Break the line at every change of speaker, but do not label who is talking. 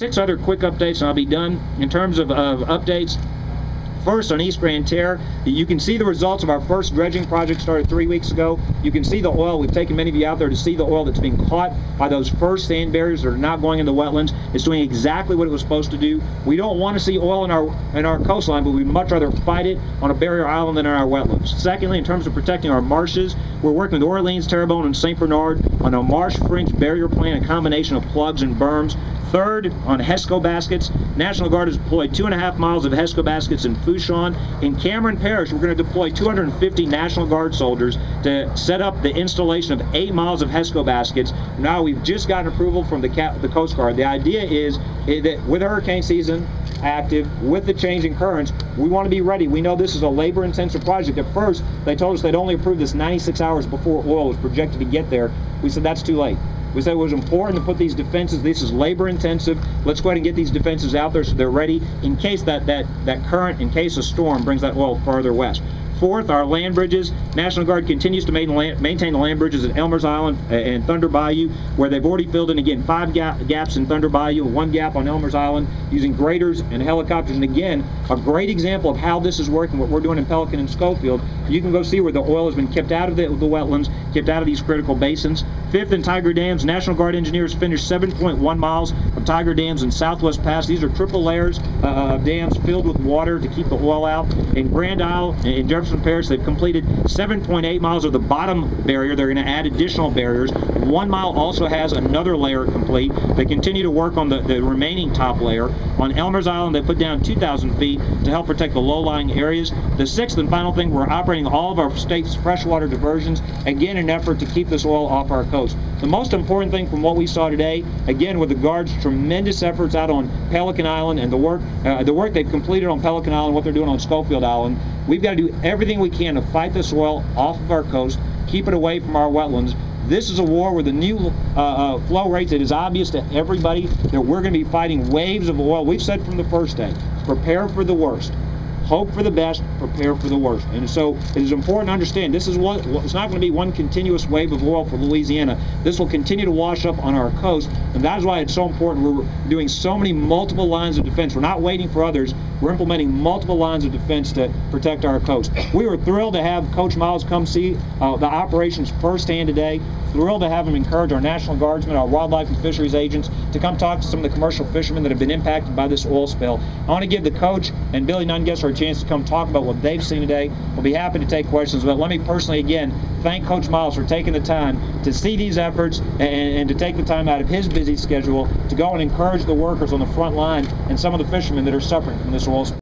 6 other quick updates and I'll be done. In terms of updates, first, on East Grand Terre, you can see the results of our first dredging project started 3 weeks ago. You can see the oil. We've taken many of you out there to see the oil that's being caught by those first sand barriers that are not going into wetlands. It's doing exactly what it was supposed to do. We don't want to see oil in our coastline, but we'd much rather fight it on a barrier island than in our wetlands. Secondly, in terms of protecting our marshes, we're working with Orleans, Terrebonne, and St. Bernard on a marsh fringe barrier plan, a combination of plugs and berms. Third, on HESCO baskets, National Guard has deployed 2.5 miles of HESCO baskets in Fouchon. In Cameron Parish, we're going to deploy 250 National Guard soldiers to set up the installation of 8 miles of HESCO baskets. Now, we've just gotten approval from the Coast Guard. The idea is that with hurricane season active, with the changing currents, we want to be ready. We know this is a labor-intensive project. At first, they told us they'd only approve this 96 hours before oil was projected to get there. We said that's too late. We said it was important to put these defenses. This is labor intensive. Let's go ahead and get these defenses out there so they're ready in case that current, in case a storm brings that oil farther west. Fourth, our land bridges. National Guard continues to maintain the land bridges at Elmer's Island and Thunder Bayou, where they've already filled in, again, 5 gaps in Thunder Bayou, 1 gap on Elmer's Island, using graders and helicopters. And again, a great example of how this is working, what we're doing in Pelican and Schofield. You can go see where the oil has been kept out of the wetlands, kept out of these critical basins. Fifth, in Tiger Dams, National Guard engineers finished 7.1 miles of Tiger Dams in Southwest Pass. These are triple layers of dams filled with water to keep the oil out. In Grand Isle, in Jefferson Parish, they've completed 7.8 miles of the bottom barrier. They're going to add additional barriers. 1 mile also has another layer complete. They continue to work on the remaining top layer. On Elmer's Island, they put down 2,000 feet to help protect the low-lying areas. The sixth and final thing, we're operating all of our state's freshwater diversions, again, in an effort to keep this oil off our coast. The most important thing from what we saw today, again, with the Guard's tremendous efforts out on Pelican Island and the work they've completed on Pelican Island, what they're doing on Schofield Island, we've got to do everything we can to fight this oil off of our coast, keep it away from our wetlands. This is a war where the new flow rates, it is obvious to everybody that we're going to be fighting waves of oil. We've said from the first day, prepare for the worst. Hope for the best, prepare for the worst. And so it is important to understand this is it's not going to be one continuous wave of oil for Louisiana. This will continue to wash up on our coast, and that is why it's so important. We're doing so many multiple lines of defense. We're not waiting for others. We're implementing multiple lines of defense to protect our coast. We were thrilled to have Coach Miles come see the operations firsthand today. Thrilled to have him encourage our National Guardsmen, our wildlife and fisheries agents to come talk to some of the commercial fishermen that have been impacted by this oil spill. I want to give the coach and Billy Nungesser a chance to come talk about what they've seen today. We'll be happy to take questions, but let me personally again thank Coach Miles for taking the time to see these efforts and to take the time out of his busy schedule to go and encourage the workers on the front line and some of the fishermen that are suffering from this oil spill.